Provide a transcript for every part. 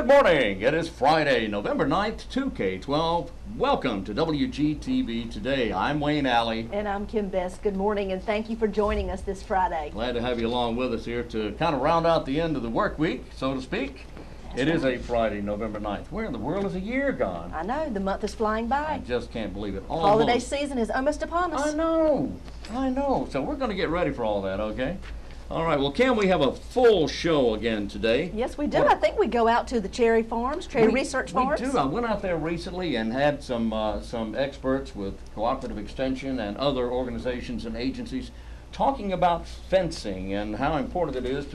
Good morning. It is Friday, November 9th, 2K12. Welcome to WGTV Today. I'm Wayne Alley. And I'm Kim Best. Good morning, and thank you for joining us this Friday. Glad to have you along with us here to kind of round out the end of the work week, so to speak. It is a Friday, November 9th. Where in the world is a year gone? I know, the month is flying by. I just can't believe it. Almost. Holiday season is almost upon us. I know. So we're going to get ready for all that, okay? All right, well, Kim, we have a full show again today. Yes, we do. I think we go out to the cherry research farms. We do. I went out there recently and had some experts with Cooperative Extension and other organizations and agencies talking about fencing and how important it is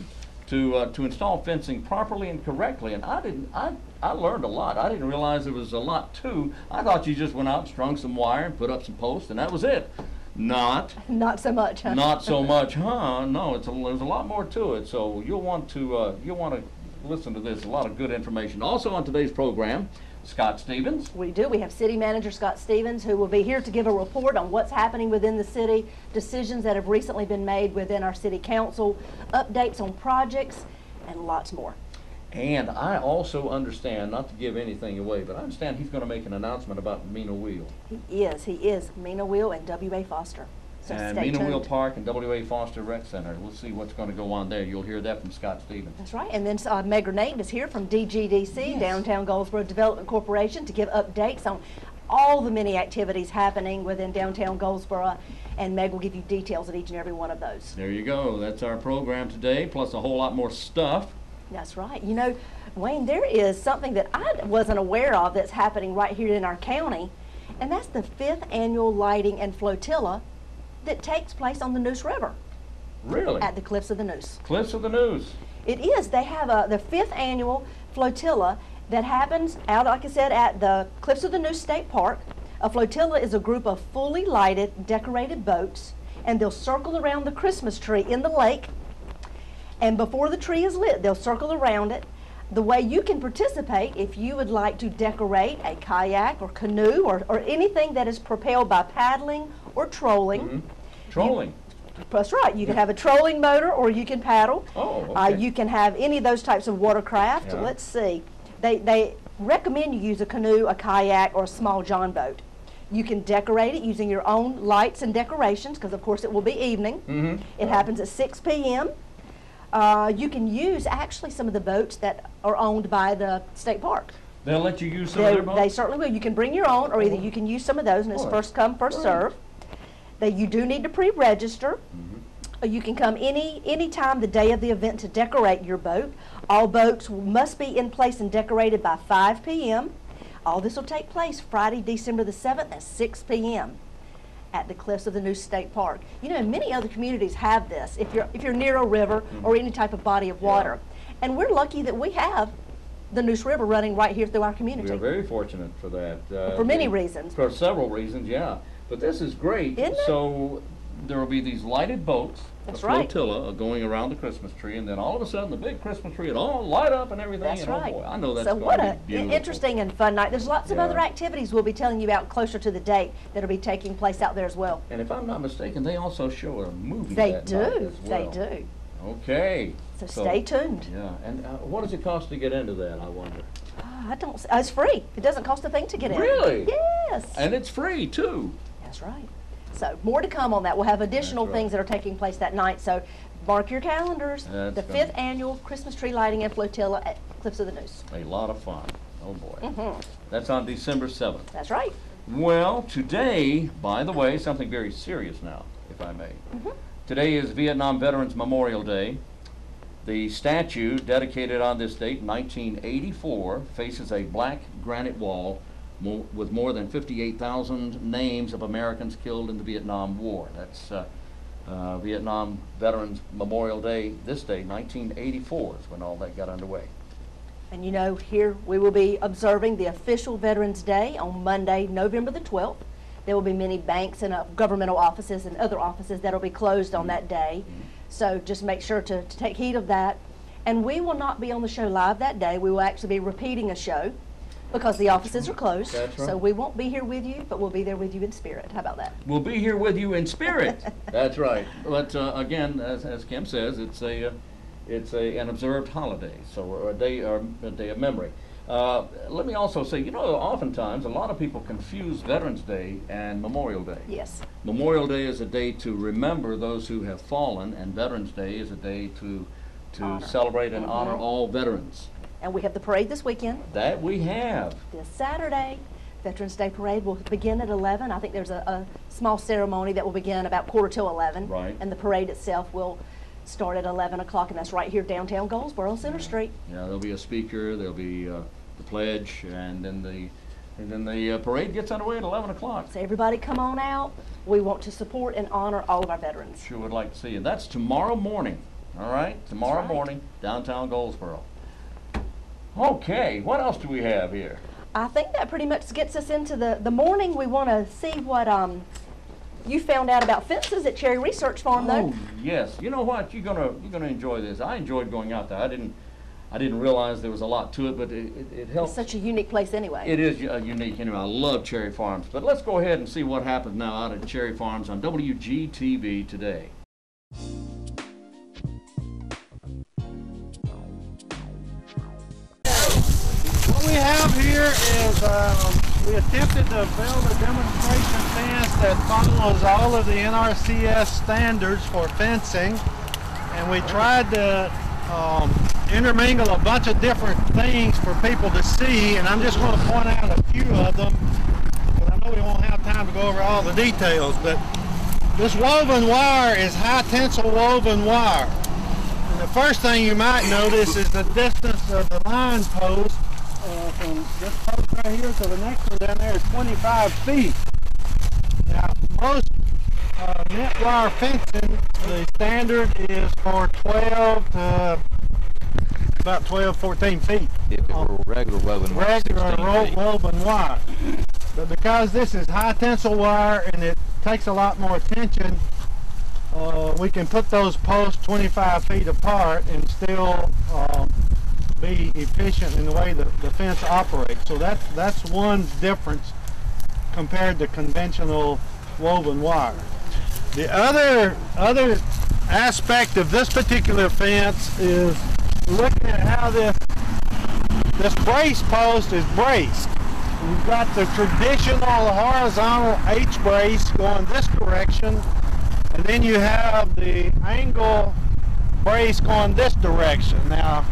to install fencing properly and correctly. And I learned a lot. I didn't realize there was a lot too. I thought you just went out and strung some wire and put up some posts and that was it. Not so much, huh? Not so much, huh? No, there's a lot more to it. So you'll want to listen to this. A lot of good information. Also on today's program, Scott Stevens. We do. We have City Manager Scott Stevens, who will be here to give a report on what's happening within the city, decisions that have recently been made within our city council, updates on projects, and lots more. And I also understand, not to give anything away, but I understand he's going to make an announcement about Mina Wheel. He is. Mina Wheel and W.A. Foster. So and stay Mina tuned. Wheel Park and W.A. Foster Rec Center. We'll see what's going to go on there. You'll hear that from Scott Stevens. That's right. And then MERRITT is here from DGDC, yes. Downtown Goldsboro Development Corporation, to give updates on all the many activities happening within downtown Goldsboro. And Meg will give you details of each and every one of those. There you go. That's our program today, plus a whole lot more stuff. That's right. You know, Wayne, there is something that I wasn't aware of that's happening right here in our county, and that's the 5th annual lighting and flotilla that takes place on the Neuse River. Really? At the Cliffs of the Neuse. Cliffs of the Neuse. It is. They have the 5th annual flotilla that happens out, like I said, at the Cliffs of the Neuse State Park. A flotilla is a group of fully lighted, decorated boats, and they'll circle around the Christmas tree in the lake. And before the tree is lit, they'll circle around it. The way you can participate, if you would like to decorate a kayak or canoe or anything that is propelled by paddling or trolling. Mm-hmm. Trolling? That's right. You can have a trolling motor or you can paddle. Oh, okay. You can have any of those types of watercraft. Yeah. Let's see. They recommend you use a canoe, a kayak, or a small john boat. You can decorate it using your own lights and decorations, because of course it will be evening. Mm-hmm. It happens at 6 p.m. You can use actually some of the boats that are owned by the state park. They'll let you use some of their boats? They certainly will. You can bring your own, or either you can use some of those, and it's first come, first serve. You do need to pre-register. Mm-hmm. You can come any time the day of the event to decorate your boat. All boats must be in place and decorated by 5 p.m. All this will take place Friday, December the 7th at 6 p.m. at the Cliffs of the Neuse State Park. You know, many other communities have this if you're near a river or any type of body of water. Yeah. And we're lucky that we have the Neuse River running right here through our community. We are very fortunate for that. For many reasons. For several reasons, yeah. But this is great. Isn't it? So there will be these lighted boats, that's a flotilla going around the Christmas tree, and then all of a sudden the big Christmas tree will all light up and everything. That's and right. Oh boy, I know that's so going what to be beautiful. an interesting and fun night. There's lots of other activities we'll be telling you about closer to the date that'll be taking place out there as well. And if I'm not mistaken, they also show a movie They that do. night as well. They do. Okay. So stay tuned. Yeah. And what does it cost to get into that, I wonder? It's free. It doesn't cost a thing to get in. Really? Yes. And it's free too. That's right. So more to come on that. We'll have additional things that are taking place that night. So mark your calendars. The 5th annual Christmas tree lighting and flotilla at Cliffs of the Neuse. A lot of fun. Oh boy. Mm-hmm. That's on December 7th. That's right. Well, today, by the way, something very serious now, if I may. Mm-hmm. Today is Vietnam Veterans Memorial Day. The statue, dedicated on this date, 1984, faces a black granite wall with more than 58,000 names of Americans killed in the Vietnam War. That's Vietnam Veterans Memorial Day, this day, 1984 is when all that got underway. And you know, here we will be observing the official Veterans Day on Monday, November the 12th. There will be many banks and governmental offices and other offices that will be closed on that day. So just make sure to take heed of that. And we will not be on the show live that day. We will actually be repeating a show because the offices are closed. That's right. So we won't be here with you, but we'll be there with you in spirit. How about that? We'll be here with you in spirit. That's right. But again, as Kim says, it's it's an observed holiday, so a day of memory. Let me also say, you know, oftentimes a lot of people confuse Veterans Day and Memorial Day. Yes. Memorial Day is a day to remember those who have fallen, and Veterans Day is a day to celebrate and honor all veterans. And we have the parade this weekend. That we have. This Saturday, Veterans Day Parade will begin at 11. I think there's a small ceremony that will begin about 11:15. Right. And the parade itself will start at 11 o'clock, and that's right here downtown Goldsboro on Center Street. Yeah, there'll be a speaker, there'll be the pledge, and then the parade gets underway at 11 o'clock. So everybody come on out. We want to support and honor all of our veterans. Sure would like to see you. That's tomorrow morning, all right? Tomorrow right. morning, downtown Goldsboro. Okay, what else do we have here? I think that pretty much gets us into the morning. We want to see what you found out about fences at Cherry Research Farm, though. Oh, yes. You know what? You're gonna enjoy this. I enjoyed going out there. I didn't realize there was a lot to it, but it helps. It's such a unique place anyway. It is unique anyway. I love Cherry Farms. But let's go ahead and see what happens now out at Cherry Farms on WGTV today. What we have here is we attempted to build a demonstration fence that follows all of the NRCS standards for fencing, and we tried to intermingle a bunch of different things for people to see, and I'm just going to point out a few of them, but I know we won't have time to go over all the details. But this woven wire is high tensile woven wire, and the first thing you might notice is the distance of the line post from this post right here to the next one down there is 25 feet. Now, most net wire fencing, the standard is for 12 to about 12, 14 feet. If it were regular woven wire, Regular woven wire. But because this is high tensile wire and it takes a lot more attention, we can put those posts 25 feet apart and still be efficient in the way the fence operates. So that's one difference compared to conventional woven wire. The other aspect of this particular fence is looking at how this brace post is braced. We've got the traditional horizontal H brace going this direction, and then you have the angle brace going this direction. Now,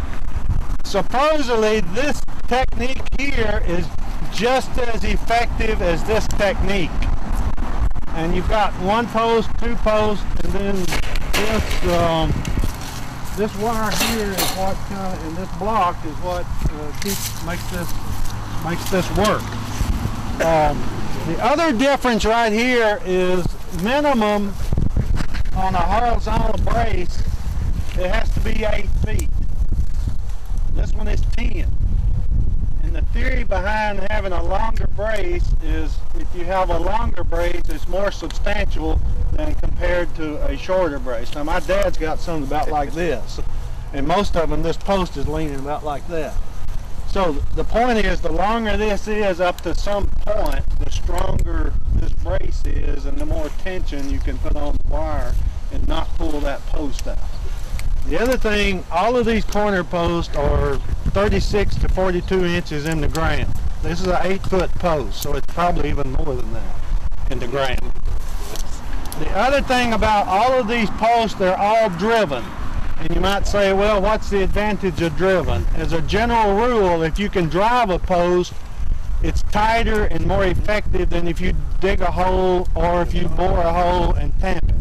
supposedly this technique here is just as effective as this technique. And you've got one post, two posts, and then this wire here is what and this block is what makes this work. The other difference right here is minimum on a horizontal brace, it has to be 8 feet. This one is 10. And the theory behind having a longer brace is if you have a longer brace, it's more substantial than compared to a shorter brace. Now, my dad's got something about like this, and most of them, this post is leaning about like that. So the point is, the longer this is up to some point, the stronger this brace is, and the more tension you can put on the wire and not pull that post out. The other thing, all of these corner posts are 36 to 42 inches in the ground. This is an 8-foot post, so it's probably even more than that in the ground. The other thing about all of these posts, they're all driven. And you might say, well, what's the advantage of driven? As a general rule, if you can drive a post, it's tighter and more effective than if you dig a hole or if you bore a hole and tamp it.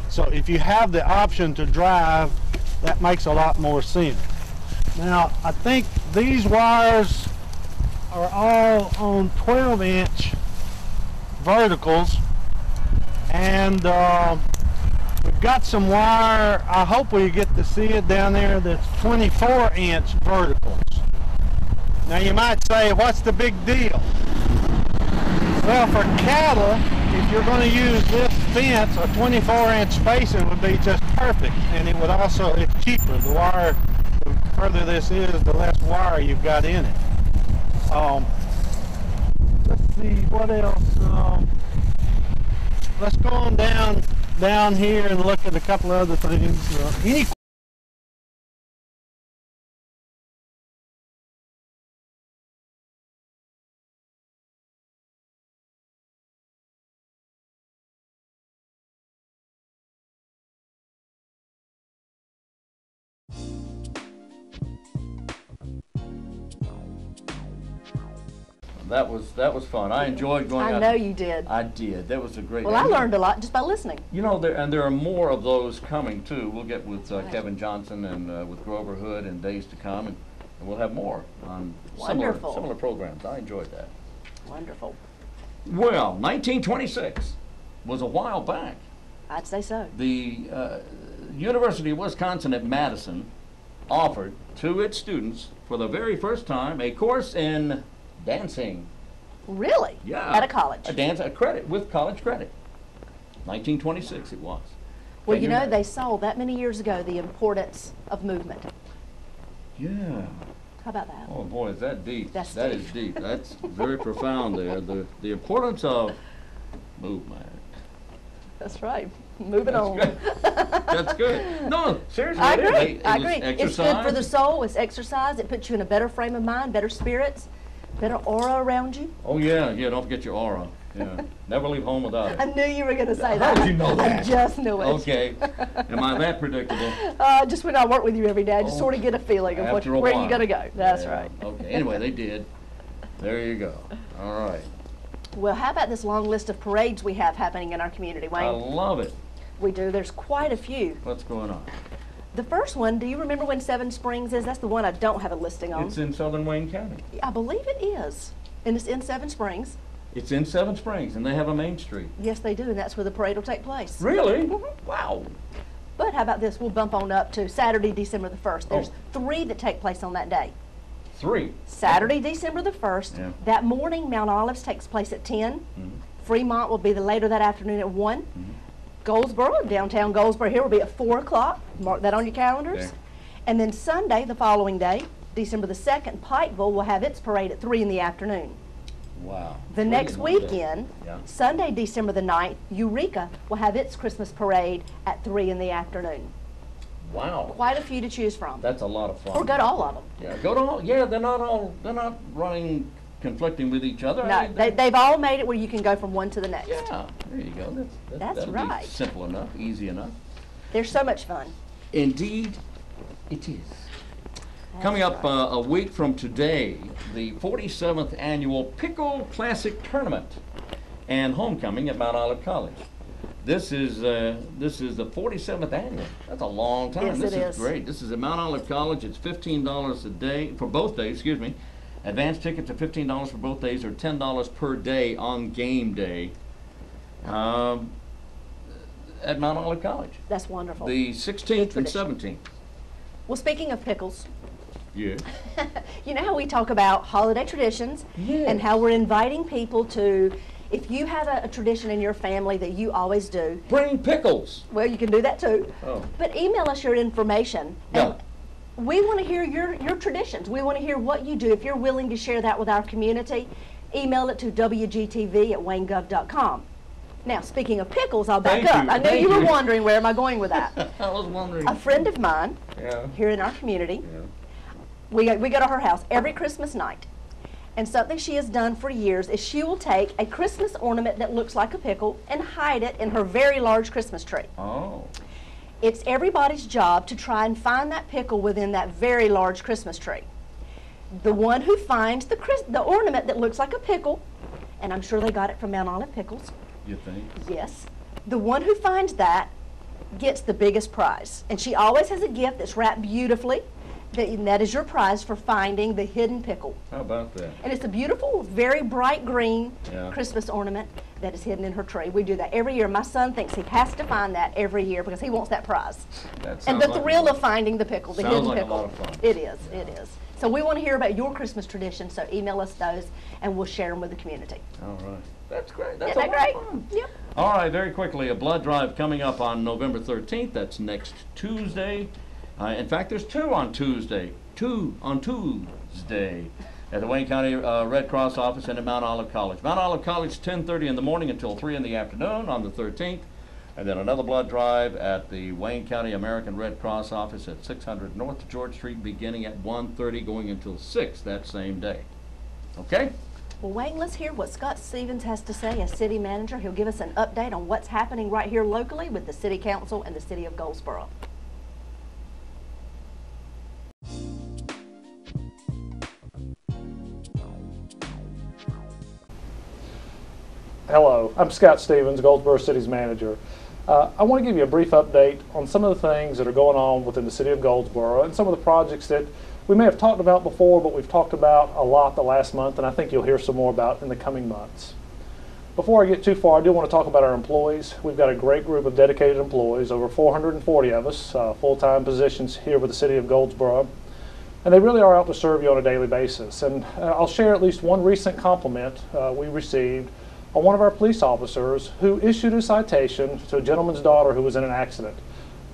So if you have the option to drive, that makes a lot more sense. Now, I think these wires are all on 12-inch verticals, and we've got some wire, I hope we get to see it down there, that's 24-inch verticals. Now you might say, what's the big deal? Well, for cattle, if you're going to use this fence, a 24-inch spacing would be just perfect, and it would also, it's cheaper. The wire, the further this is, the less wire you've got in it. Let's see, what else? Let's go on down here and look at a couple of other things. Any that was fun. I enjoyed going out. I know you did. I did. That was a great. Well, I learned a lot just by listening. You know, there are more of those coming too. We'll get with Kevin Johnson and with Grover Hood in days to come, and we'll have more on similar programs. I enjoyed that. Wonderful. Well, 1926 was a while back. I'd say so. The University of Wisconsin at Madison offered to its students for the very first time a course in dancing. Really? Yeah. At a college? A credit, with college credit. 1926 it was. Well, you know, they saw that many years ago the importance of movement. Yeah. How about that? Oh boy, is that deep. That's That deep. is deep. That's very profound there. The importance of movement. That's right. Moving on. Good. That's good. No, seriously. I it is. agree. I It was agree. It's good for the exercise. soul. It's exercise. It puts you in a better frame of mind, better spirits, better aura around you. Oh yeah, don't forget your aura. Yeah. Never leave home without I it. knew you were going to say How that. did you know that? I just knew it. Okay. Am I that predictable? Just when I work with you every day, I just sort of get a feeling of After a where while. you're going to go. That's Yeah. right. Okay. Anyway, they did. There you go. All right. Well, how about this long list of parades we have happening in our community, I Wayne? love it. We do. There's quite a few. What's going on? The first one, do you remember when Seven Springs is? That's the one I don't have a listing on. It's in southern Wayne County. I believe it is. And it's in Seven Springs. It's in Seven Springs, and they have a main street. Yes, they do, and that's where the parade will take place. Really? Mhm. Wow. But how about this? We'll bump on up to Saturday, December the 1st. There's Oh. 3 that take place on that day. 3. Saturday, December the 1st. Yeah. That morning, Mount Olives takes place at 10. Mhm. Fremont will be later that afternoon at 1. Mhm. Goldsboro, downtown Goldsboro here, will be at 4 o'clock. Mark that on your calendars. Okay. And then Sunday, the following day, December the 2nd, Pikeville will have its parade at 3 in the afternoon. Wow. The 3 next in one day. weekend, Yeah. Sunday, December the 9th, Eureka will have its Christmas parade at 3 in the afternoon. Wow. Quite a few to choose from. That's a lot of fun. Or go to all of them. Yeah, go to all. Yeah, they're not running conflicting with each other. No, I mean, they've all made it where you can go from one to the next. Yeah, there you go. That's that'll right. Be simple enough, easy enough. They're so much fun. Indeed, it is. Coming up a week from today, the 47th annual Pickle Classic Tournament and homecoming at Mount Olive College. This is the 47th annual. That's a long time. Yes, This it is is. great. This is at Mount Olive College. It's $15 a day for both days. Excuse me. Advance tickets are $15 for both days, or $10 per day on game day. At Mount Olive College, That's wonderful. the 16th and tradition. 17th. Well, speaking of pickles, Yeah. you know how we talk about holiday traditions Yes. and how we're inviting people to, if you have a tradition in your family that you always do, Bring pickles. well, you can do that too. Oh. But email us your information. Yeah. And we want to hear your traditions. We want to hear what you do. If you're willing to share that with our community, email it to wgtv@waynegov.com. Now, speaking of pickles, I'll back Thank up. you, I know thank you were you. wondering where am I going with that. I was wondering. A friend of mine Yeah. here in our community, Yeah. we go to her house every Christmas night. And something she has done for years is she will take a Christmas ornament that looks like a pickle and hide it in her very large Christmas tree. Oh. It's everybody's job to try and find that pickle within that very large Christmas tree. The one who finds the ornament that looks like a pickle, and I'm sure they got it from Mount Olive Pickles, You think? yes, the one who finds that gets the biggest prize. And she always has a gift that's wrapped beautifully, and that is your prize for finding the hidden pickle. How about that? And it's a beautiful, very bright green Yeah. Christmas ornament that is hidden in her tree. We do that every year. My son thinks he has to find that every year because he wants that prize. That And sounds the like thrill a- of finding the pickle, the Sounds hidden like a pickle. lot of fun. It is, it is. So we want to hear about your Christmas traditions, so email us those and we'll share them with the community. All right. That's great. That's Isn't a that lot great? of fun. Yep. All right, very quickly, a blood drive coming up on November 13th. That's next Tuesday. In fact, there's 2 on Tuesday. 2 on Tuesday at the Wayne County Red Cross office and at Mount Olive College. Mount Olive College, 10:30 in the morning until 3 in the afternoon on the 13th. And then another blood drive at the Wayne County American Red Cross office at 600 North George Street, beginning at 1:30, going until 6 that same day. Okay? Well, Wayne, let's hear what Scott Stevens has to say as city manager. He'll give us an update on what's happening right here locally with the city council and the city of Goldsboro. Hello, I'm Scott Stevens, Goldsboro City's manager. I want to give you a brief update on some of the things that are going on within the city of Goldsboro and some of the projects that we may have talked about before, but we've talked about a lot the last month, and I think you'll hear some more about in the coming months. Before I get too far, I do want to talk about our employees. We've got a great group of dedicated employees, over 440 of us, full-time positions here with the city of Goldsboro, and they really are out to serve you on a daily basis. And I'll share at least one recent compliment we received on one of our police officers who issued a citation to a gentleman's daughter who was in an accident.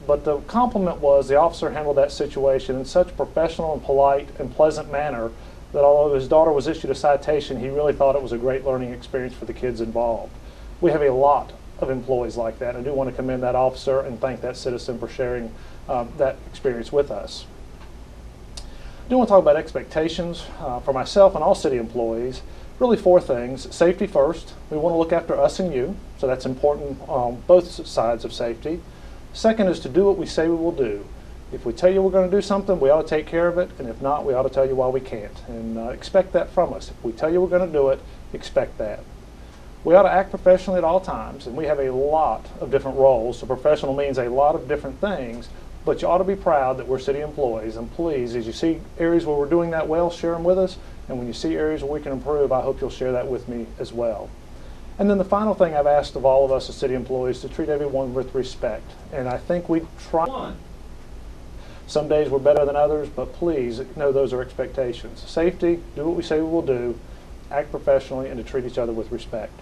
But the compliment was the officer handled that situation in such a professional and polite and pleasant manner that although his daughter was issued a citation, he really thought it was a great learning experience for the kids involved. We have a lot of employees like that, and I do want to commend that officer and thank that citizen for sharing that experience with us. I do want to talk about expectations for myself and all city employees. Really four things. Safety first. We want to look after us and you, so that's important on both sides of safety. Second is to do what we say we will do. If we tell you we're going to do something, we ought to take care of it, and if not, we ought to tell you why we can't. And expect that from us. If we tell you we're going to do it, expect that. We ought to act professionally at all times, and we have a lot of different roles, so professional means a lot of different things, but you ought to be proud that we're city employees, and please, as you see areas where we're doing that well, share them with us. And when you see areas where we can improve, I hope you'll share that with me as well. And then the final thing I've asked of all of us as city employees to treat everyone with respect. And I think we try. Some days we're better than others, but please know those are expectations. Safety, do what we say we will do, act professionally, and to treat each other with respect.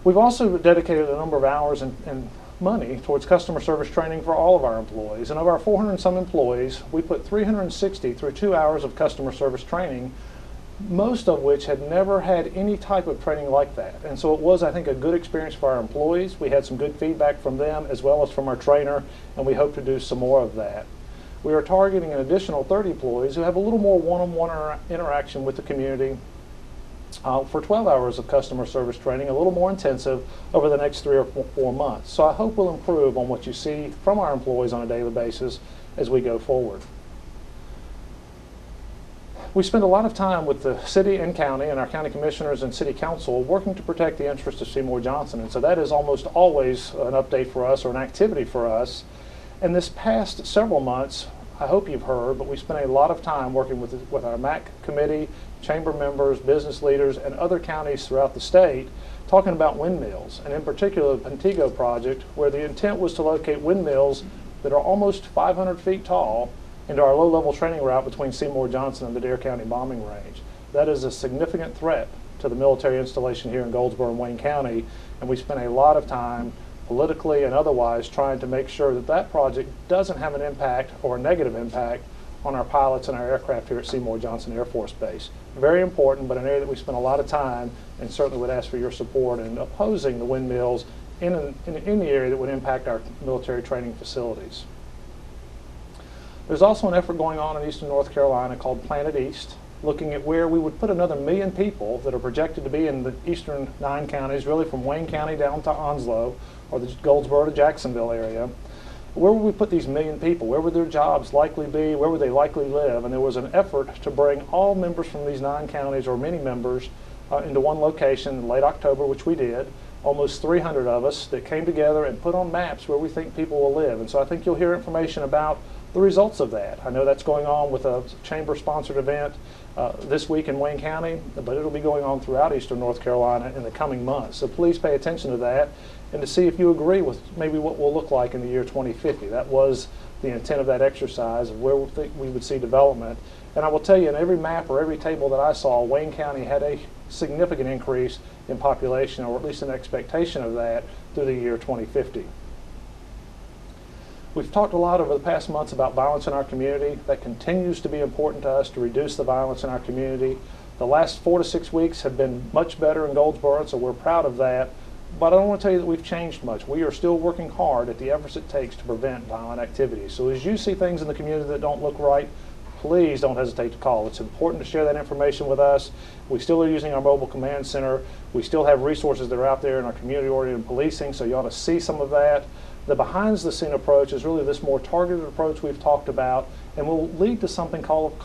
We've also dedicated a number of hours and money towards customer service training for all of our employees. And of our 400 and some employees, we put 360 through 2 hours of customer service training, most of which had never had any type of training like that. And so it was, I think, a good experience for our employees. We had some good feedback from them as well as from our trainer, and we hope to do some more of that. We are targeting an additional 30 employees who have a little more one-on-one interaction with the community for 12 hours of customer service training, a little more intensive over the next 3 or 4 months. So I hope we'll improve on what you see from our employees on a daily basis as we go forward. We spend a lot of time with the city and county and our county commissioners and city council working to protect the interests of Seymour Johnson, and so that is almost always an update for us or an activity for us. And this past several months, I hope you've heard, but we spent a lot of time working with our MAC committee, chamber members, business leaders, and other counties throughout the state talking about windmills, and in particular the PARAMOUNT project, where the intent was to locate windmills that are almost 500 feet tall into our low-level training route between Seymour Johnson and the Dare County bombing range. That is a significant threat to the military installation here in Goldsboro and Wayne County, and we spent a lot of time politically and otherwise trying to make sure that that project doesn't have an impact or a negative impact on our pilots and our aircraft here at Seymour Johnson Air Force Base. Very important, but an area that we spend a lot of time and certainly would ask for your support in opposing the windmills in the area that would impact our military training facilities. There's also an effort going on in eastern North Carolina called Planet East, looking at where we would put another 1 million people that are projected to be in the eastern 9 counties, really from Wayne County down to Onslow, or the Goldsboro to Jacksonville area. Where would we put these 1 million people? Where would their jobs likely be? Where would they likely live? And there was an effort to bring all members from these 9 counties, or many members, into one location in late October, which we did. Almost 300 of us that came together and put on maps where we think people will live. And so I think you'll hear information about the results of that. I know that's going on with a chamber-sponsored event this week in Wayne County, but it'll be going on throughout eastern North Carolina in the coming months. So please pay attention to that and to see if you agree with maybe what we'll look like in the year 2050. That was the intent of that exercise, of where we think we would see development. And I will tell you, in every map or every table that I saw, Wayne County had a significant increase in population, or at least an expectation of that, through the year 2050. We've talked a lot over the past months about violence in our community. That continues to be important to us, to reduce the violence in our community. The last 4 to 6 weeks have been much better in Goldsboro, so we're proud of that. But I don't want to tell you that we've changed much. We are still working hard at the efforts it takes to prevent violent activities. So as you see things in the community that don't look right, please don't hesitate to call. It's important to share that information with us. We still are using our mobile command center. We still have resources that are out there in our community-oriented policing, so you ought to see some of that. The behind-the-scene approach is really this more targeted approach we've talked about, and will lead to something called a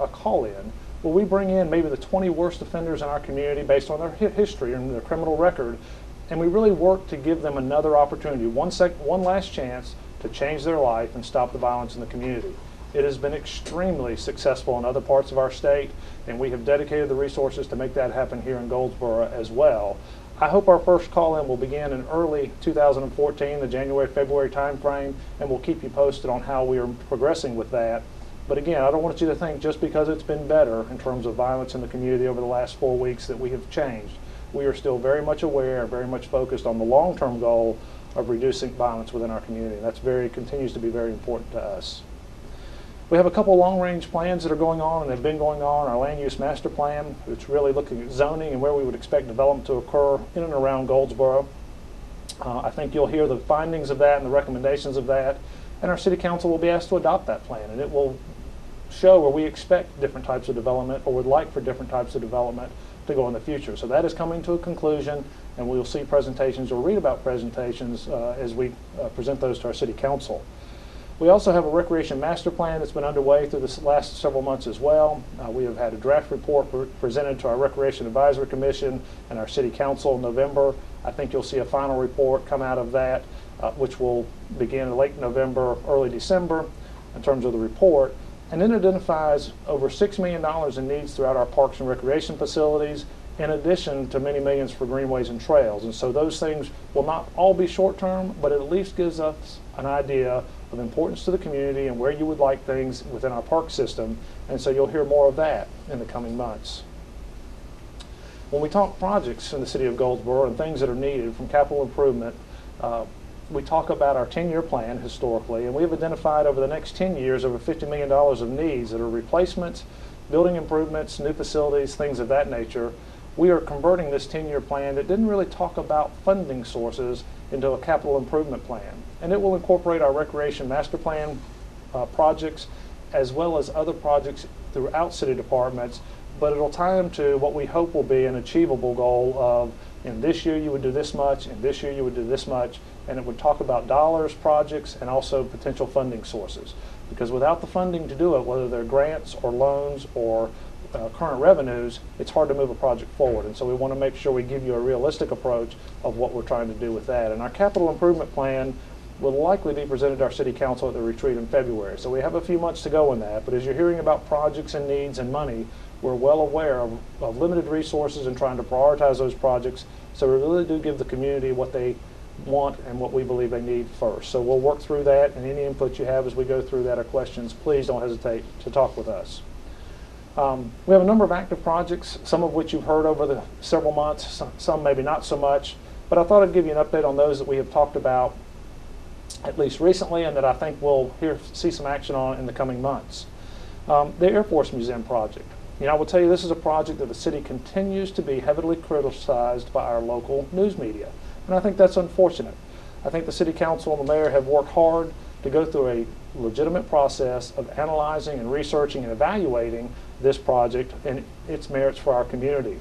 call-in, where we bring in maybe the 20 worst offenders in our community based on their history and their criminal record, and we really work to give them another opportunity, one last chance to change their life and stop the violence in the community. It has been extremely successful in other parts of our state, and we have dedicated the resources to make that happen here in Goldsboro as well. I hope our first call-in will begin in early 2014, the January-February timeframe, and we'll keep you posted on how we are progressing with that. But again, I don't want you to think just because it's been better in terms of violence in the community over the last 4 weeks that we have changed. We are still very much aware, very much focused on the long-term goal of reducing violence within our community. That's continues to be very important to us. We have a couple long-range plans that are going on and have been going on. Our land use master plan, it's really looking at zoning and where we would expect development to occur in and around Goldsboro. I think you'll hear the findings of that and the recommendations of that, and our city council will be asked to adopt that plan, and it will show where we expect different types of development or would like for different types of development to go in the future. So that is coming to a conclusion, and we'll see presentations or read about presentations as we present those to our city council. We also have a recreation master plan that's been underway through the last several months as well. We have had a draft report presented to our Recreation Advisory Commission and our city council in November. I think you'll see a final report come out of that, which will begin in late November, early December in terms of the report. And it identifies over $6 million in needs throughout our parks and recreation facilities, in addition to many millions for greenways and trails. And so those things will not all be short-term, but it at least gives us an idea of importance to the community and where you would like things within our park system. And so you'll hear more of that in the coming months. When we talk projects in the city of Goldsboro and things that are needed from capital improvement, we talk about our 10-year plan historically, and we have identified over the next 10 years over $50 million of needs that are replacements, building improvements, new facilities, things of that nature. We are converting this 10-year plan that didn't really talk about funding sources into a capital improvement plan. And it will incorporate our recreation master plan projects as well as other projects throughout city departments, but it'll tie them to what we hope will be an achievable goal of in this year you would do this much, in this year you would do this much, and it would talk about dollars, projects, and also potential funding sources. Because without the funding to do it, whether they're grants or loans or current revenues, it's hard to move a project forward. And so we want to make sure we give you a realistic approach of what we're trying to do with that. And our capital improvement plan will likely be presented to our city council at the retreat in February. So we have a few months to go in that, but as you're hearing about projects and needs and money, we're well aware of limited resources and trying to prioritize those projects. So we really do give the community what they want and what we believe they need first. So we'll work through that, and any input you have as we go through that or questions, please don't hesitate to talk with us. We have a number of active projects, some of which you've heard over the several months, some maybe not so much, but I thought I'd give you an update on those that we have talked about at least recently and that I think we'll see some action on in the coming months. The Air Force Museum project. You know, I will tell you this is a project that the city continues to be heavily criticized by our local news media, and I think that's unfortunate. I think the city council and the mayor have worked hard to go through a legitimate process of analyzing and researching and evaluating this project and its merits for our community.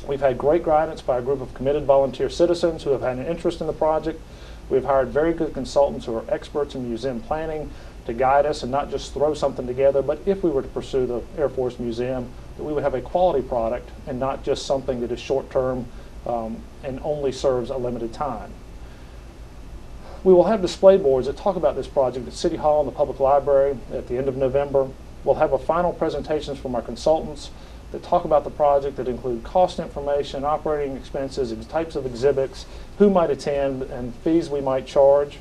We've had great guidance by a group of committed volunteer citizens who have had an interest in the project. We've hired very good consultants who are experts in museum planning to guide us and not just throw something together, but if we were to pursue the Air Force Museum, that we would have a quality product and not just something that is short-term and only serves a limited time. We will have display boards that talk about this project at City Hall and the Public Library at the end of November. We'll have a final presentations from our consultants that talk about the project that include cost information, operating expenses, types of exhibits, who might attend, and fees we might charge.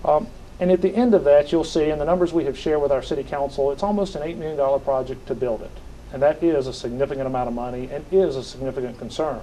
And at the end of that, you'll see in the numbers we have shared with our city council, it's almost an $8 million project to build it. And that is a significant amount of money and is a significant concern.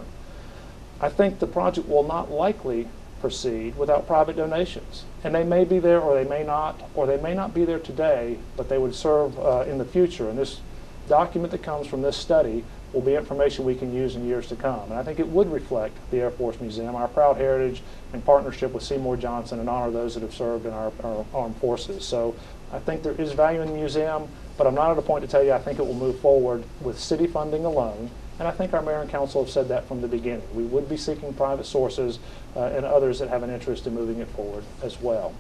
I think the project will not likely proceed without private donations. And they may be there or they may not be there today, but they would serve in the future. And this document that comes from this study will be information we can use in years to come. And I think it would reflect the Air Force Museum, our proud heritage in partnership with Seymour Johnson, and honor those that have served in our armed forces. So I think there is value in the museum, but I'm not at a point to tell you I think it will move forward with city funding alone. And I think our mayor and council have said that from the beginning. We would be seeking private sources and others that have an interest in moving it forward as well.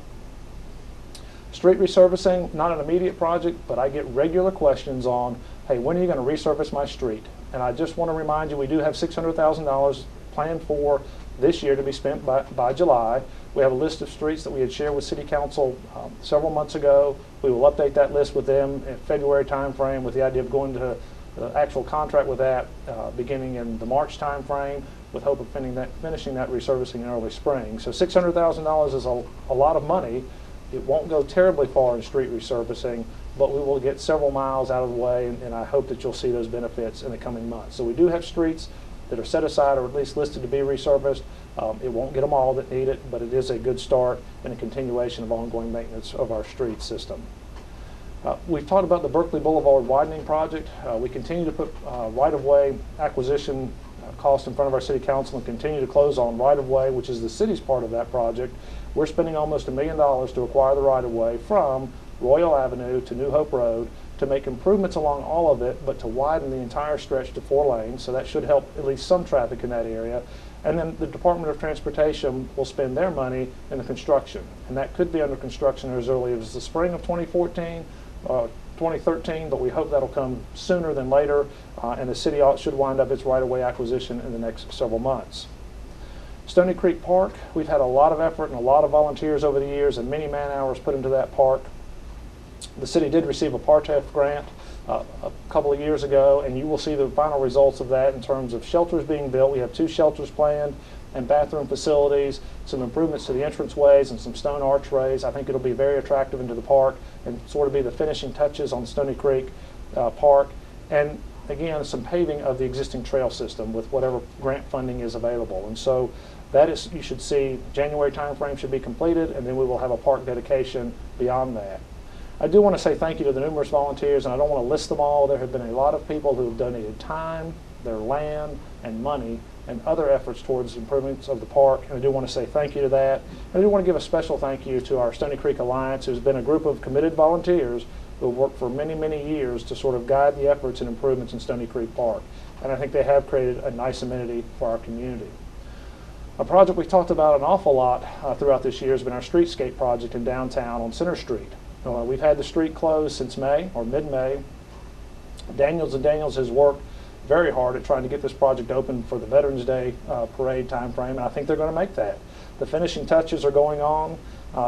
Street resurfacing, not an immediate project, but I get regular questions on hey, when are you going to resurface my street? And I just want to remind you, we do have $600,000 planned for this year to be spent by July. We have a list of streets that we had shared with City Council several months ago. We will update that list with them in February timeframe with the idea of going to the actual contract with that beginning in the March timeframe with hope of finishing that resurfacing in early spring. So $600,000 is a lot of money. It won't go terribly far in street resurfacing, but we will get several miles out of the way, and I hope that you'll see those benefits in the coming months. So we do have streets that are set aside or at least listed to be resurfaced. It won't get them all that need it, but it is a good start and a continuation of ongoing maintenance of our street system. We've talked about the Berkeley Boulevard widening project. We continue to put right-of-way acquisition cost in front of our City Council and continue to close on right-of-way, which is the city's part of that project. We're spending almost $1 million to acquire the right-of-way from Royal Avenue to New Hope Road to make improvements along all of it, but to widen the entire stretch to 4 lanes, so that should help at least some traffic in that area. And then the Department of Transportation will spend their money in the construction, and that could be under construction as early as the spring of 2014, 2013, but we hope that'll come sooner than later, and the city should wind up its right-of-way acquisition in the next several months. Stony Creek Park, we've had a lot of effort and a lot of volunteers over the years and many man-hours put into that park. The city did receive a PARTEF grant a couple of years ago, and you will see the final results of that in terms of shelters being built. We have 2 shelters planned and bathroom facilities, some improvements to the entranceways and some stone archways. I think it'll be very attractive into the park and sort of be the finishing touches on Stony Creek Park. And again, some paving of the existing trail system with whatever grant funding is available. And so that is, you should see, January timeframe should be completed, and then we will have a park dedication beyond that. I do want to say thank you to the numerous volunteers, and I don't want to list them all. There have been a lot of people who have donated time, their land, and money, and other efforts towards improvements of the park, and I do want to say thank you to that. And I do want to give a special thank you to our Stony Creek Alliance, who's been a group of committed volunteers who have worked for many, many years to sort of guide the efforts and improvements in Stony Creek Park. And I think they have created a nice amenity for our community. A project we've talked about an awful lot throughout this year has been our streetscape project in downtown on Center Street. We've had the street closed since May, or mid-May. Daniels & Daniels has worked very hard at trying to get this project open for the Veterans Day parade time frame, and I think they're going to make that. The finishing touches are going on.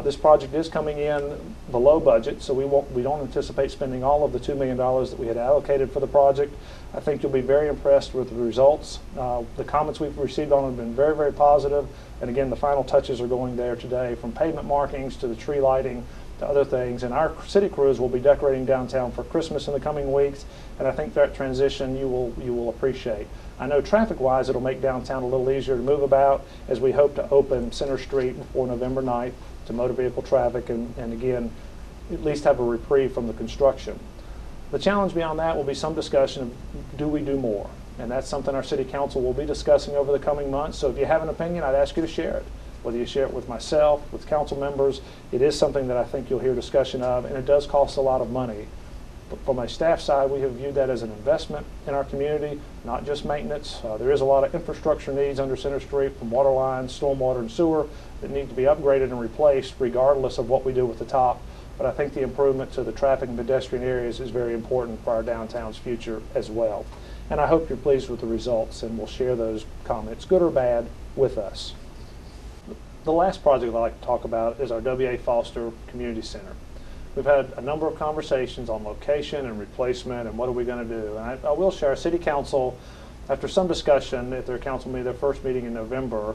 This project is coming in below budget, so we don't anticipate spending all of the $2 million that we had allocated for the project. I think you'll be very impressed with the results. The comments we've received on it have been very, very positive, and again, the final touches are going there today, from pavement markings to the tree lighting to other things. And our city crews will be decorating downtown for Christmas in the coming weeks, and I think that transition you will appreciate. I know traffic-wise it'll make downtown a little easier to move about as we hope to open Center Street before November 9th to motor vehicle traffic, and again, at least have a reprieve from the construction. The challenge beyond that will be some discussion of, do we do more? And that's something our City Council will be discussing over the coming months. So if you have an opinion, I'd ask you to share it. Whether you share it with myself, with council members, it is something that I think you'll hear discussion of, and it does cost a lot of money. But from a staff side, we have viewed that as an investment in our community, not just maintenance. There is a lot of infrastructure needs under Center Street, from water lines, stormwater, and sewer, that need to be upgraded and replaced regardless of what we do with the top. But I think the improvement to the traffic and pedestrian areas is very important for our downtown's future as well. And I hope you're pleased with the results, and will share those comments, good or bad, with us. The last project I'd like to talk about is our W.A. Foster Community Center. We've had a number of conversations on location and replacement and what are we going to do. And I will share, our City Council, after some discussion at their council meeting, their first meeting in November,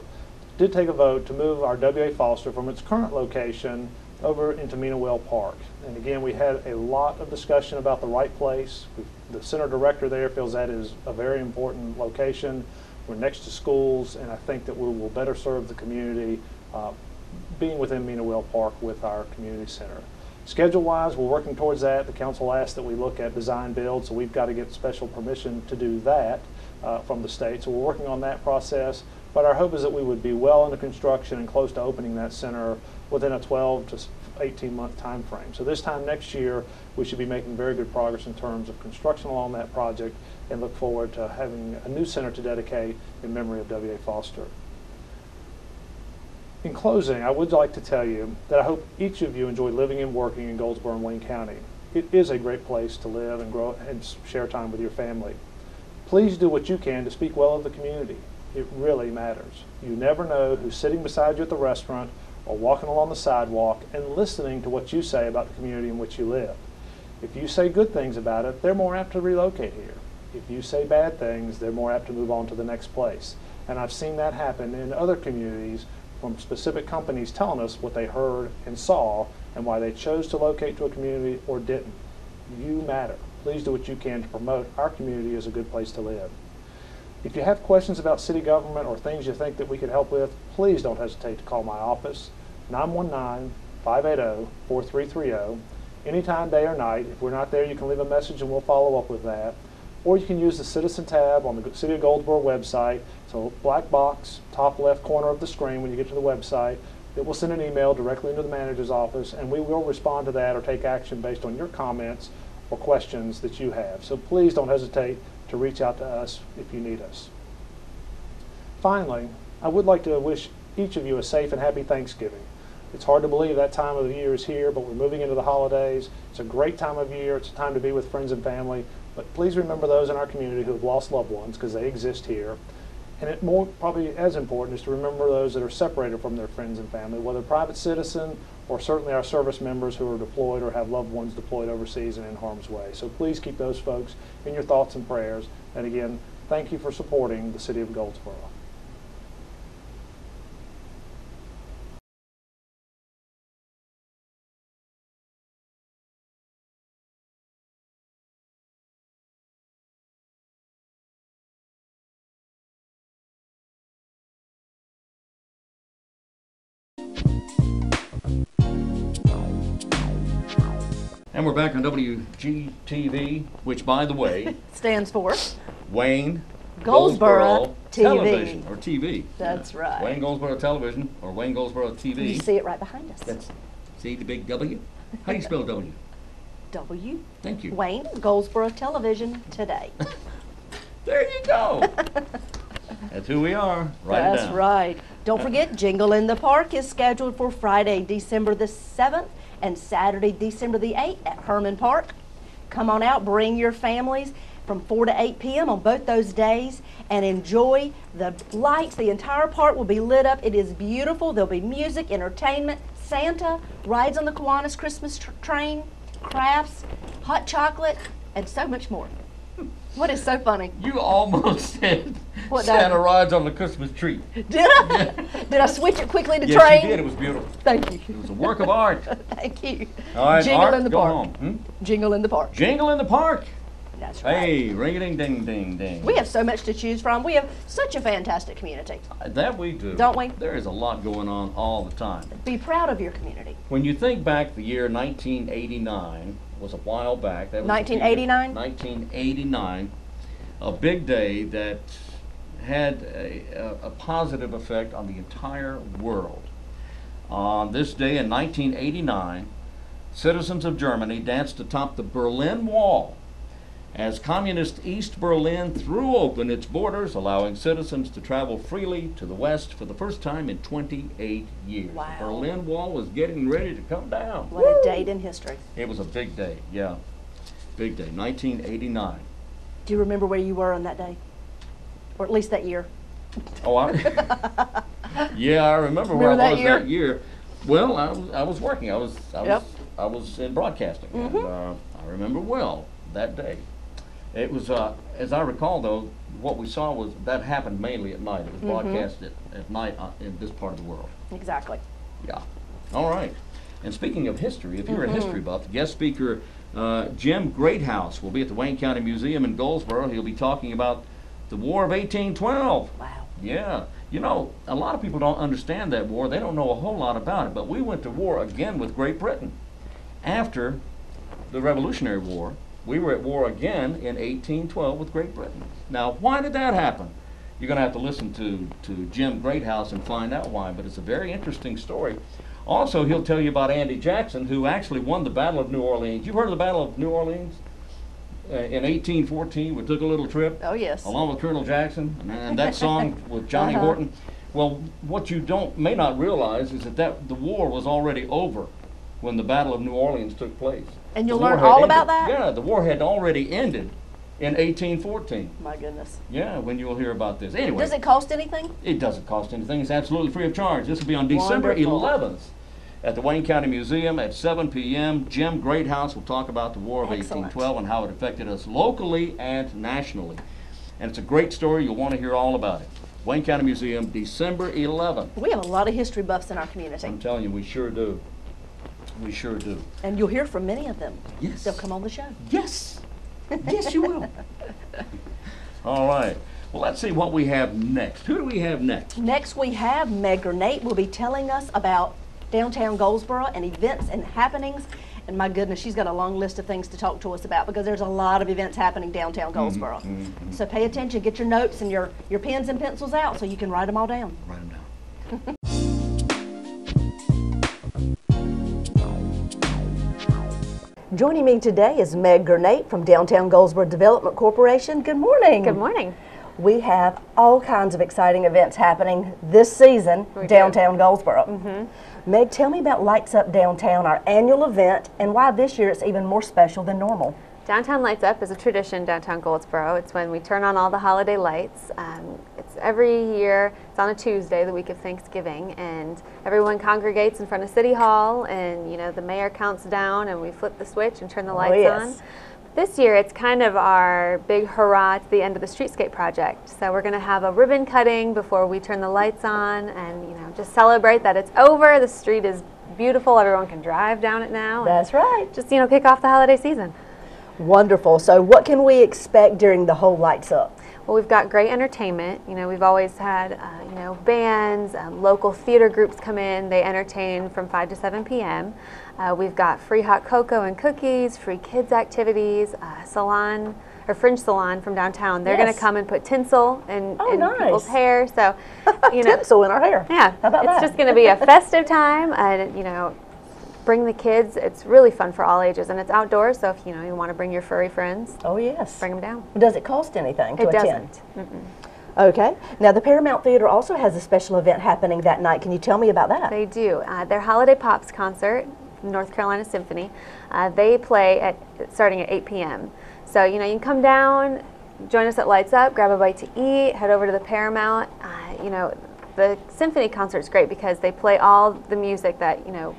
did take a vote to move our W.A. Foster from its current location over into Meanawell Park. And again, we had a lot of discussion about the right place. The center director there feels that is a very important location. We're next to schools, and I think that we will better serve the community being within Meanawell Park with our community center. Schedule-wise, we're working towards that. The council asked that we look at design build, so we've got to get special permission to do that from the state. So we're working on that process. But our hope is that we would be well into construction and close to opening that center within a 12 to 18-month time frame. So this time next year, we should be making very good progress in terms of construction along that project, and look forward to having a new center to dedicate in memory of W.A. Foster. In closing, I would like to tell you that I hope each of you enjoy living and working in Goldsboro and Wayne County. it is a great place to live and grow and share time with your family. Please do what you can to speak well of the community. It really matters. You never know who's sitting beside you at the restaurant or walking along the sidewalk and listening to what you say about the community in which you live. If you say good things about it, they're more apt to relocate here. If you say bad things, they're more apt to move on to the next place. And I've seen that happen in other communities from specific companies telling us what they heard and saw and why they chose to locate to a community or didn't. You matter. Please do what you can to promote our community as a good place to live. If you have questions about city government or things you think that we could help with, please don't hesitate to call my office, 919-580-4330. Anytime, day or night. If we're not there, you can leave a message and we'll follow up with that. Or you can use the Citizen tab on the City of Goldsboro website. So black box, top left corner of the screen when you get to the website. It will send an email directly into the manager's office, and we will respond to that or take action based on your comments or questions that you have. So please don't hesitate to reach out to us if you need us. Finally, I would like to wish each of you a safe and happy Thanksgiving. It's hard to believe that time of the year is here, but we're moving into the holidays. It's a great time of year. It's a time to be with friends and family. But please remember those in our community who have lost loved ones, because they exist here. And it probably as important is to remember those that are separated from their friends and family, whether private citizen or certainly our service members who are deployed or have loved ones deployed overseas and in harm's way. So please keep those folks in your thoughts and prayers. And again, thank you for supporting the City of Goldsboro. And we're back on WGTV, which, by the way, Stands for Wayne Goldsboro TV. Television, or TV. That's right. Wayne Goldsboro Television, or Wayne Goldsboro TV. You see it right behind us. See the big W? How do you spell W? W. Thank you. Wayne Goldsboro Television today. There you go. That's who we are. Write it That's down. right. Don't forget, Jingle in the Park is scheduled for Friday, December the 7th and Saturday, December the 8th at Herman Park. Come on out, bring your families from 4 to 8 p.m. on both those days and enjoy the lights. The entire park will be lit up. It is beautiful. There'll be music, entertainment, Santa, rides on the Kiwanis Christmas train, crafts, hot chocolate, and so much more. What is so funny? You almost said What, Santa Dad? rides on the Christmas tree. Did I? Did I switch it quickly to Yes, train? you did. It was beautiful. Thank you. It was a work of art. Thank you. All right, Jingle Art, in the go Park. home. Jingle in the Park. Jingle in the Park. That's right. Hey, ring-a-ding-ding-ding-ding. We have so much to choose from. We have such a fantastic community. That we do. Don't we? There is a lot going on all the time. Be proud of your community. When you think back, the year 1989 was a while back. That was 1989? 1989. A big day that had a positive effect on the entire world. On this day in 1989, citizens of Germany danced atop the Berlin Wall as Communist East Berlin threw open its borders, allowing citizens to travel freely to the west for the first time in 28 years. Wow. The Berlin Wall was getting ready to come down. What a date in history. It was a big day, yeah. Big day, 1989. Do you remember where you were on that day? Or at least that year? Oh, yeah, I remember where Remember I that was year? that year. Well, I was working. I was Yep. in broadcasting, and I remember well that day. It was, as I recall, though, what we saw was that happened mainly at night. It was broadcast at night in this part of the world. Exactly. Yeah. All right. And speaking of history, if you're a history buff, guest speaker Jim Greathouse will be at the Wayne County Museum in Goldsboro. He'll be talking about the War of 1812. Wow. Yeah. You know, a lot of people don't understand that war. They don't know a whole lot about it. But we went to war again with Great Britain. After the Revolutionary War, we were at war again in 1812 with Great Britain. Now, why did that happen? You're going to have to listen to Jim Greathouse and find out why. But it's a very interesting story. Also, he'll tell you about Andy Jackson, who actually won the Battle of New Orleans. You've heard of the Battle of New Orleans? In 1814, we took a little trip. Oh, yes. Along with Colonel Jackson, and that song with Johnny Horton. Well, what you may not realize is that the war was already over when the Battle of New Orleans took place. And you'll The war learn had all ended. about that? Yeah, the war had already ended in 1814. My goodness. Yeah, when you'll hear about this. Anyway, Does it cost anything? it doesn't cost anything. It's absolutely free of charge. This will be on December Wonderful. 11th at the Wayne County Museum at 7 p.m. Jim Greathouse will talk about the War of Excellent. 1812 and how it affected us locally and nationally. And it's a great story. You'll want to hear all about it. Wayne County Museum, December 11th. We have a lot of history buffs in our community. I'm telling you, we sure do. We sure do. And you'll hear from many of them. Yes. They'll come on the show. Yes. Yes, you will. All right. Well, let's see what we have next. Who do we have next? Next we have Meg GERNAAT will be telling us about downtown Goldsboro and events and happenings. And my goodness, she's got a long list of things to talk to us about because there's a lot of events happening downtown Goldsboro. So pay attention, get your notes and your pens and pencils out so you can write them all down. Write them down. Joining me today is Meg GERNAAT from Downtown Goldsboro Development Corporation. Good morning. Good morning. We have all kinds of exciting events happening this season downtown Goldsboro. Meg, tell me about Lights Up Downtown, our annual event, and why this year it's even more special than normal. Downtown Lights Up is a tradition downtown Goldsboro. It's when we turn on all the holiday lights. It's every year, it's on a Tuesday, the week of Thanksgiving, and everyone congregates in front of City Hall, and you know, the mayor counts down and we flip the switch and turn the lights on. This year it's kind of our big hurrah to the end of the streetscape project. So we're going to have a ribbon cutting before we turn the lights on and you know, just celebrate that it's over. The street is beautiful. Everyone can drive down it now. That's right. Just, you know, kick off the holiday season. Wonderful. So what can we expect during the whole Lights Up? Well, we've got great entertainment. You know, we've always had, you know, bands, local theater groups come in. They entertain from 5 to 7 p.m. We've got free hot cocoa and cookies, free kids activities, salon or fringe salon from downtown. They're going to come and put tinsel in people's hair. So, you know, tinsel in our hair. Yeah, how about it's just going to be a festive time, and you know, bring the kids. It's really fun for all ages, and it's outdoors. So if you know you want to bring your furry friends, oh yes, bring them down. Does it cost anything to attend? It doesn't. Okay. Now the Paramount Theater also has a special event happening that night. Can you tell me about that? They do. Their Holiday Pops concert, North Carolina Symphony. They play starting at 8 p.m. So you know you can come down, join us at Lights Up, grab a bite to eat, head over to the Paramount. You know, the symphony concert is great because they play all the music that you know.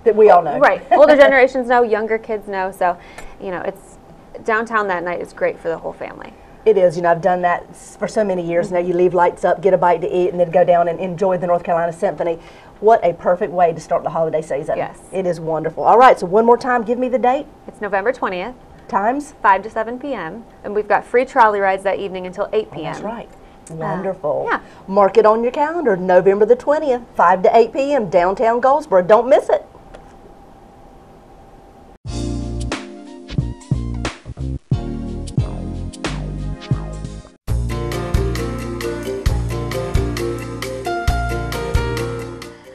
That we all know. Right. Older generations know, younger kids know. So, you know, it's downtown that night is great for the whole family. It is. You know, I've done that for so many years now. You leave Lights Up, get a bite to eat, and then go down and enjoy the North Carolina Symphony. What a perfect way to start the holiday season. Yes. It is wonderful. All right, so one more time, give me the date. It's November 20th. Times? 5 to 7 p.m. And we've got free trolley rides that evening until 8 p.m. Oh, that's right. Wonderful. Yeah. Mark it on your calendar, November the 20th, 5 to 8 p.m., downtown Goldsboro. Don't miss it.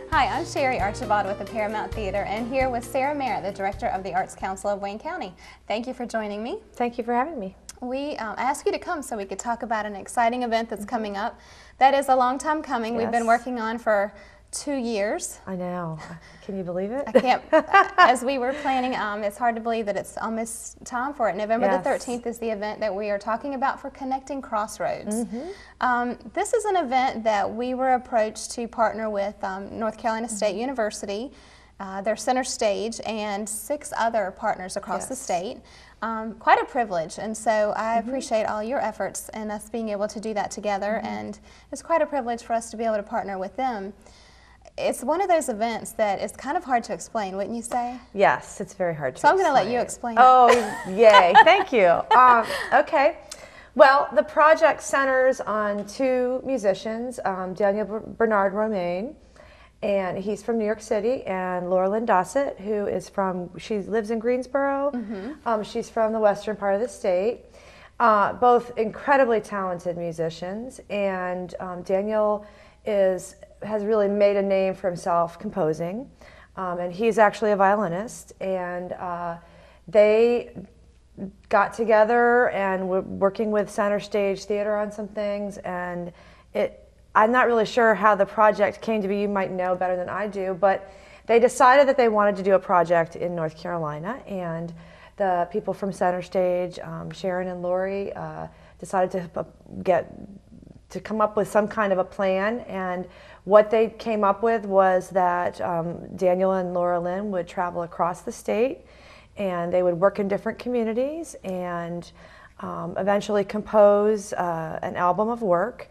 Hi, I'm Sherry Archibald with the Paramount Theater, and here with Sarah Merritt, the Director of the Arts Council of Wayne County. Thank you for joining me. Thank you for having me. We asked you to come so we could talk about an exciting event that's coming up. That is a long time coming. Yes. We've been working on for 2 years. I know. Can you believe it? I can't, as we were planning, it's hard to believe that it's almost time for it. November the 13th is the event that we are talking about for Connecting Crossroads. This is an event that we were approached to partner with North Carolina State University, their center stage, and 6 other partners across the state. Quite a privilege, and so I appreciate all your efforts and us being able to do that together, and it's quite a privilege for us to be able to partner with them. It's one of those events that is kind of hard to explain, wouldn't you say? Yes, it's very hard to So I'm going to let explain. you explain Oh, it. yay. Thank you. Okay. Well, the project centers on 2 musicians, Daniel Bernard Romaine, and he's from New York City, and Laura Lynn Dossett, who is she lives in Greensboro. She's from the western part of the state. Both incredibly talented musicians, and Daniel has really made a name for himself composing, and he's actually a violinist, and they got together and were working with Center Stage Theater on some things, and I'm not really sure how the project came to be. You might know better than I do, but they decided that they wanted to do a project in North Carolina, and the people from Center Stage, Sharon and Lori, decided to come up with some kind of a plan. And what they came up with was that Daniel and Laura Lynn would travel across the state, and they would work in different communities and eventually compose an album of work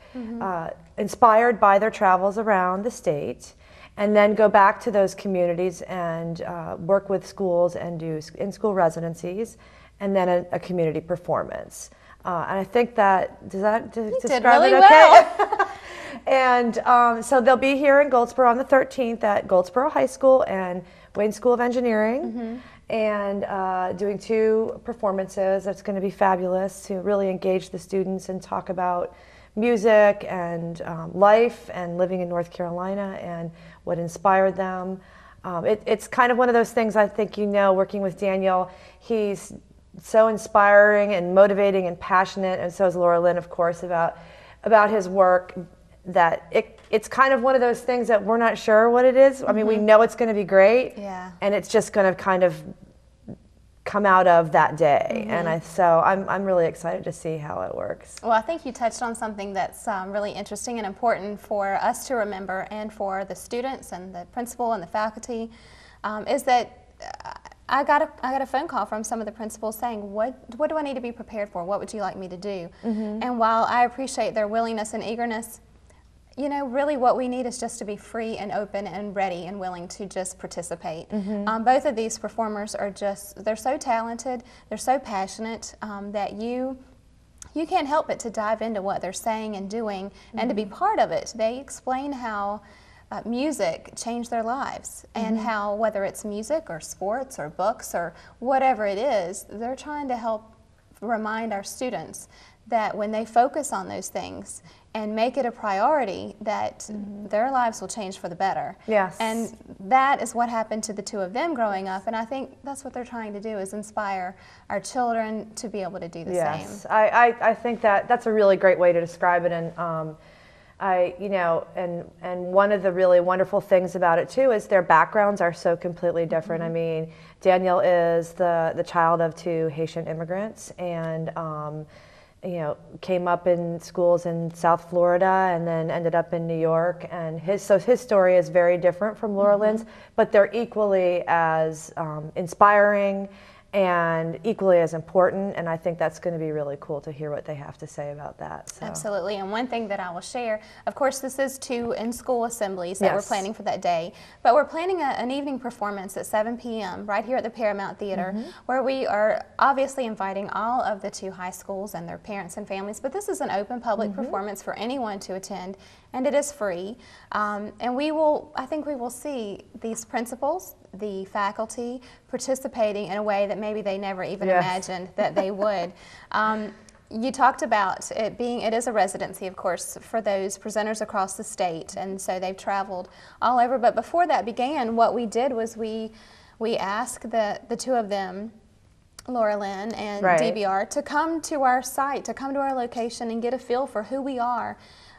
inspired by their travels around the state, and then go back to those communities and work with schools and do in-school residencies, and then a community performance. And I think that, describe really it okay? Well. And so they'll be here in Goldsboro on the 13th at Goldsboro High School and Wayne School of Engineering, and doing 2 performances. That's going to be fabulous to really engage the students and talk about music and life and living in North Carolina and what inspired them. It's kind of one of those things, I think, working with Daniel, he's so inspiring and motivating and passionate, and so is Laura Lynn, of course, about his work, that it's kind of one of those things that we're not sure what it is. I mean, we know it's going to be great, and it's just going to kind of come out of that day. And so I'm really excited to see how it works. Well, I think you touched on something that's really interesting and important for us to remember, and for the students and the principal and the faculty, is that I got a phone call from some of the principals saying, what do I need to be prepared for? What would you like me to do? And while I appreciate their willingness and eagerness, really what we need is just to be free and open and ready and willing to just participate. Both of these performers are they're so talented, they're so passionate, that you can't help but to dive into what they're saying and doing and to be part of it. They explain how music changed their lives, and how, whether it's music or sports or books or whatever it is, they're trying to help remind our students that when they focus on those things and make it a priority, that their lives will change for the better. Yes. And that is what happened to the 2 of them growing up, and I think that's what they're trying to do, is inspire our children to be able to do the same. Yes, I think that's a really great way to describe it, and and one of the really wonderful things about it too is their backgrounds are so completely different. I mean, Daniel is the child of 2 Haitian immigrants, and came up in schools in South Florida and then ended up in New York, and his story is very different from Laura Lynn's, but they're equally as inspiring and equally as important, and I think that's going to be really cool to hear what they have to say about that. So. Absolutely, and one thing that I will share, of course, this is 2 in-school assemblies that we're planning for that day, but we're planning an evening performance at 7 p.m. right here at the Paramount Theater, where we are obviously inviting all of the 2 high schools and their parents and families, but this is an open public performance for anyone to attend, and it is free. And I think we will see these principals, the faculty, participating in a way that maybe they never even imagined that they would. You talked about it is a residency, of course, for those presenters across the state, and so they've traveled all over. But before that began, what we did was we asked the 2 of them, Laura Lynn and DBR, to come to our site, to come to our location and get a feel for who we are.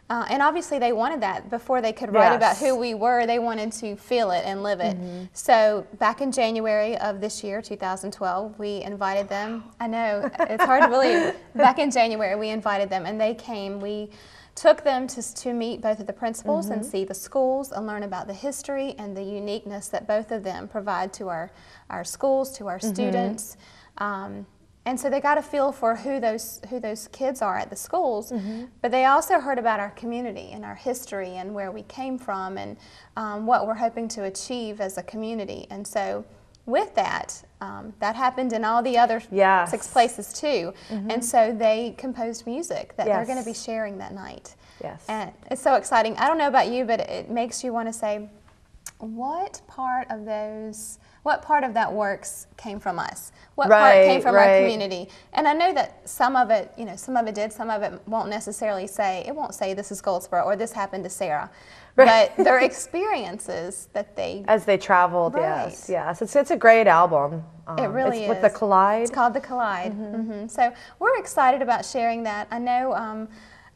And obviously they wanted that before they could write about who we were. They wanted to feel it and live it. So back in January of this year, 2012, we invited them. I know, it's hard to believe. Back in January, we invited them, and they came. We took them to meet both of the principals and see the schools and learn about the history and the uniqueness that both of them provide to our schools, to our students. And so they got a feel for who those kids are at the schools, but they also heard about our community and our history and where we came from, and what we're hoping to achieve as a community. And so with that, that happened in all the other 6 places too. And so they composed music that they're going to be sharing that night. And it's so exciting. I don't know about you, but it makes you want to say, what part of that works came from us? What part came from our community? And I know that some of it did, some of it won't necessarily say, it won't say this is Goldsboro or this happened to Sarah. But their experiences that as they traveled, yes. It's a great album. It really is. With the Collide. It's called The Collide. So we're excited about sharing that. I know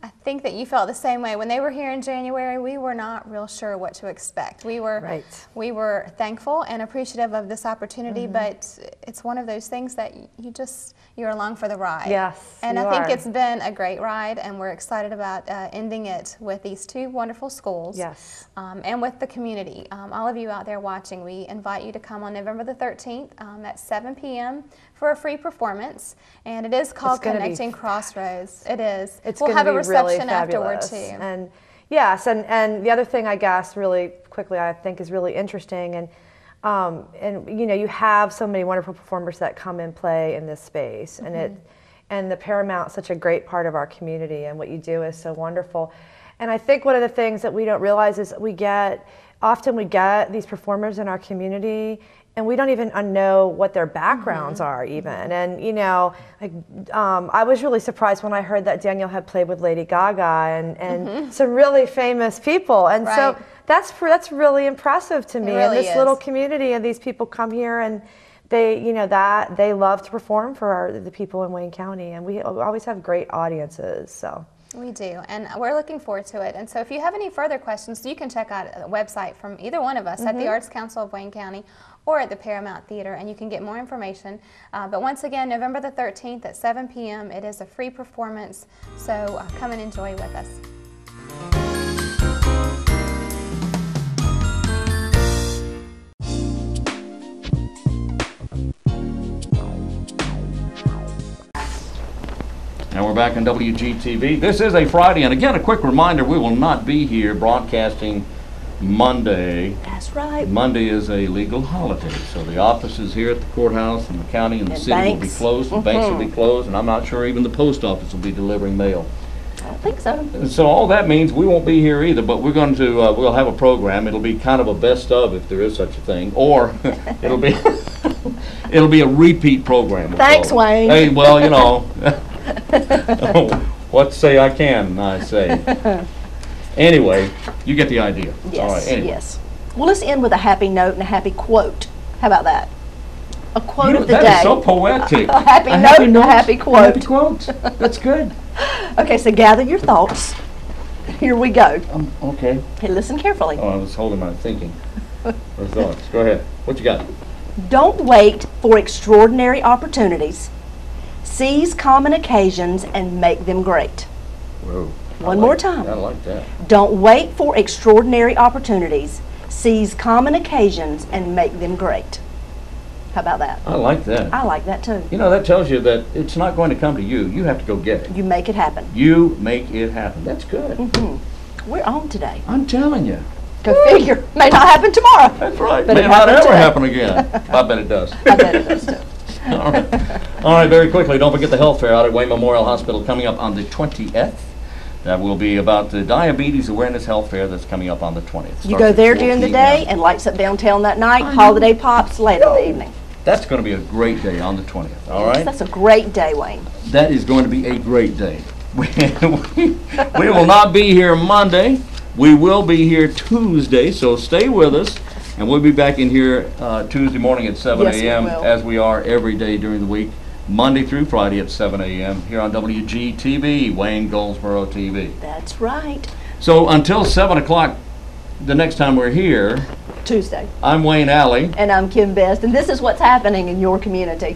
I think that you felt the same way. When they were here in January, we were not real sure what to expect. We were thankful and appreciative of this opportunity, but it's one of those things that you're along for the ride. Yes, and I think it's been a great ride, and we're excited about ending it with these two wonderful schools. Yes. And with the community. All of you out there watching, we invite you to come on November the 13th at 7 p.m. for a free performance, and it is called Connecting Crossroads. It is. We'll have a reception really afterward fabulous. too. And yes, and the other thing, I guess, really quickly, I think is really interesting, and you know, you have so many wonderful performers that come and play in this space, and the Paramount is such a great part of our community, and what you do is so wonderful. And I think one of the things that we don't realize is often we get these performers in our community, and we don't even know what their backgrounds are even. And you know, like, I was really surprised when I heard that Daniel had played with Lady Gaga and some really famous people. And so that's really impressive to me. Really and this little community, and these people come here, and they love to perform for the people in Wayne County, and we always have great audiences. So. We do, and we're looking forward to it. And so if you have any further questions, you can check out a website from either one of us at the Arts Council of Wayne County or at the Paramount Theater, and you can get more information. But once again, November the 13th at 7 p.m. It is a free performance, so come and enjoy with us. And we're back on WGTV. This is a Friday, and again, a quick reminder, we will not be here broadcasting Monday. That's right. Monday is a legal holiday, so the offices here at the courthouse and the county and the city will be closed, the banks will be closed, and I'm not sure even the post office will be delivering mail. I don't think so. So all that means we won't be here either, but we're going to, we'll have a program. It'll be kind of a best of, if there is such a thing, or it'll be, it'll be a repeat program. Thanks, Wayne. Hey, well, you know. What say I can, I say. Anyway, you get the idea. Yes, all right, anyway. yes. Well, let's end with a happy note and a happy quote. How about that? A quote of the day. That is so poetic. A happy note and a happy quote. A happy quote. That's good. Okay, so gather your thoughts. Here we go. Okay. Hey, listen carefully. Oh, I was holding my thinking. Or thoughts. Go ahead. What you got? Don't wait for extraordinary opportunities. Seize common occasions and make them great. Whoa. One more time. I like that. Don't wait for extraordinary opportunities. Seize common occasions and make them great. How about that? I like that. I like that too. You know, that tells you that it's not going to come to you. You have to go get it. You make it happen. You make it happen. That's good. We're on today. I'm telling you. Go figure. May not happen tomorrow. That's right. But May it not happened ever today. happen again. I bet it does. I bet it does too. All right. All right, very quickly, don't forget the health fair out at Wayne Memorial Hospital coming up on the 20th. That will be about the Diabetes Awareness Health Fair that's coming up on the 20th. You go there during the day and lights up downtown that night, holiday pops later in the evening. That's going to be a great day on the 20th, all right? That's a great day, Wayne. That is going to be a great day. We will not be here Monday. We will be here Tuesday, so stay with us. And we'll be back in here Tuesday morning at 7 a.m. as we are every day during the week, Monday through Friday at 7 a.m. here on WGTV, Wayne Goldsboro TV. That's right. So until 7 o'clock the next time we're here, Tuesday. I'm Wayne Alley. And I'm Kim Best, and this is what's happening in your community.